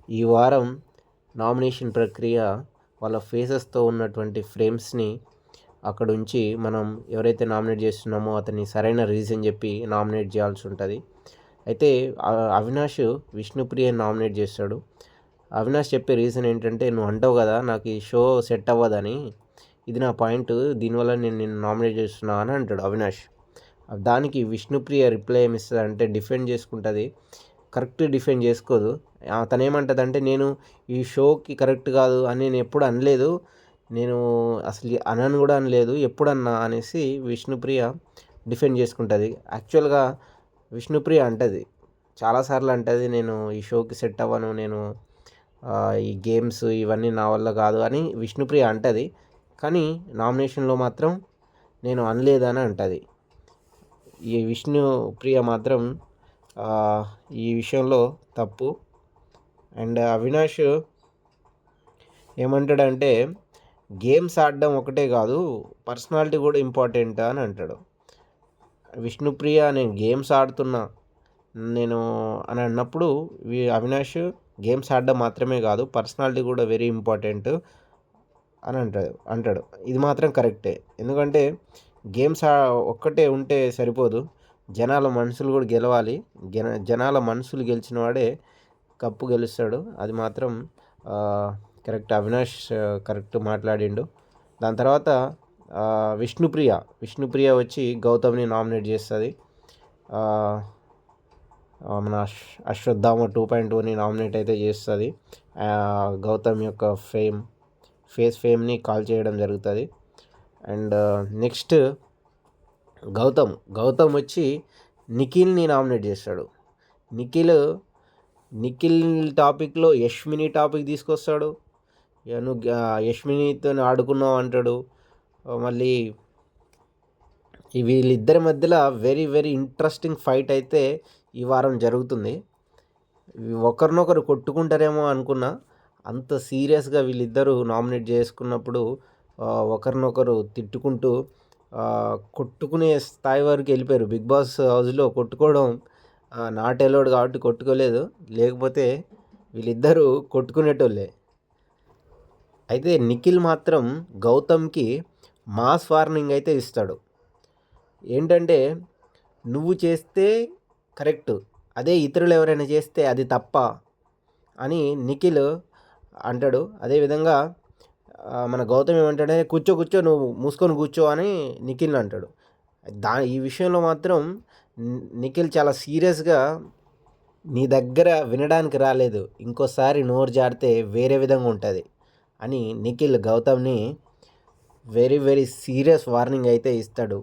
ఈ వారం నామినేషన్ ప్రక్రియ వాళ్ళ ఫేసెస్తో ఉన్నటువంటి ఫ్రేమ్స్ని అక్కడ ఉంచి మనం ఎవరైతే నామినేట్ చేస్తున్నామో అతన్ని సరైన రీజన్ చెప్పి నామినేట్ చేయాల్సి ఉంటుంది. అయితే అవినాష్ విష్ణుప్రియని నామినేట్ చేస్తాడు. అవినాష్ చెప్పే రీజన్ ఏంటంటే, నువ్వు అంటావు కదా నాకు ఈ షో సెట్ అవ్వదని, ఇది నా పాయింట్, దీనివల్ల నేను నిన్ను నామినేట్ చేస్తున్నా అని అంటాడు అవినాష్. దానికి విష్ణుప్రియ రిప్లై ఏమిస్తుంది అంటే, డిఫెండ్ చేసుకుంటుంది. కరెక్ట్ డిఫెండ్ చేసుకోదు. తను ఏమంటుంది అంటే, నేను ఈ షోకి కరెక్ట్ కాదు అని నేను ఎప్పుడు అనలేదు, నేను అసలు అనను కూడా అనలేదు ఎప్పుడన్నా అనేసి విష్ణుప్రియ డిఫెండ్ చేసుకుంటుంది. యాక్చువల్గా విష్ణుప్రియ అంటది, చాలాసార్లు అంటది, నేను ఈ షోకి సెట్ అవ్వను, నేను ఈ గేమ్స్ ఇవన్నీ నా వల్ల కాదు అని విష్ణుప్రియ అంటది. కానీ నామినేషన్లో మాత్రం నేను అనలేదని అంటది. ఈ విష్ణుప్రియ మాత్రం ఈ విషయంలో తప్పు. అండ్ అవినాష్ ఏమంటాడంటే, గేమ్స్ ఆడడం ఒకటే కాదు, పర్సనాలిటీ కూడా ఇంపార్టెంట్ అని అంటాడు. విష్ణుప్రియ నేను గేమ్స్ ఆడుతున్నా నేను అని అన్నప్పుడు అవినాష్ గేమ్స్ ఆడడం మాత్రమే కాదు, పర్సనాలిటీ కూడా వెరీ ఇంపార్టెంట్ అని అంటాడు. ఇది మాత్రం కరెక్టే. ఎందుకంటే గేమ్స్ ఒక్కటే ఉంటే సరిపోదు, జనాల మనసులు కూడా గెలవాలి. జనాల మనసులు గెలిచిన వాడే కప్పు గెలుస్తాడు. అది మాత్రం కరెక్ట్. అవినాష్ కరెక్ట్ మాట్లాడిండు. దాని తర్వాత విష్ణుప్రియ వచ్చి గౌతమ్ని నామినేట్ చేస్తుంది. మన అశ్వత్థామ 2.0ని నామినేట్ అయితే చేస్తుంది. గౌతమ్ యొక్క ఫేమ్ని కాల్ చేయడం జరుగుతుంది. అండ్ నెక్స్ట్ గౌతమ్ వచ్చి నిఖిల్ని నామినేట్ చేస్తాడు. నిఖిల్ టాపిక్లో యష్మిని టాపిక్ తీసుకొస్తాడు. నువ్వు యష్మినితో ఆడుకున్నావు అంటాడు. మళ్ళీ వీళ్ళిద్దరి మధ్యలో వెరీ వెరీ ఇంట్రెస్టింగ్ ఫైట్ అయితే ఈ వారం జరుగుతుంది. ఒకరినొకరు కొట్టుకుంటారేమో అనుకున్నా, అంత సీరియస్గా వీళ్ళిద్దరూ నామినేట్ చేసుకున్నప్పుడు ఒకరినొకరు తిట్టుకుంటూ కొట్టుకునే స్థాయి వరకు వెళ్ళిపోయారు. బిగ్ బాస్ హౌస్లో కొట్టుకోవడం నాట్ అలౌడ్ కాబట్టి కొట్టుకోలేదు, లేకపోతే వీళ్ళిద్దరూ కొట్టుకునేటోళ్ళే. అయితే నిఖిల్ మాత్రం గౌతమ్కి మాస్ వార్నింగ్ అయితే ఇస్తాడు. ఏంటంటే, నువ్వు చేస్తే కరెక్ట్, అదే ఇతరులు ఎవరైనా చేస్తే అది తప్ప అని నిఖిల్ అంటాడు. అదేవిధంగా మన గౌతమ్ ఏమంటాడంటే, కూర్చో నువ్వు మూసుకొని కూర్చో అని నిఖిల్ అంటాడు. ఈ విషయంలో మాత్రం నిఖిల్ చాలా సీరియస్గా, నీ దగ్గర వినడానికి రాలేదు, ఇంకోసారి నోరు జారితే వేరే విధంగా ఉంటుంది అని నిఖిల్ గౌతమ్ని వెరీ వెరీ సీరియస్ వార్నింగ్ అయితే ఇస్తాడు.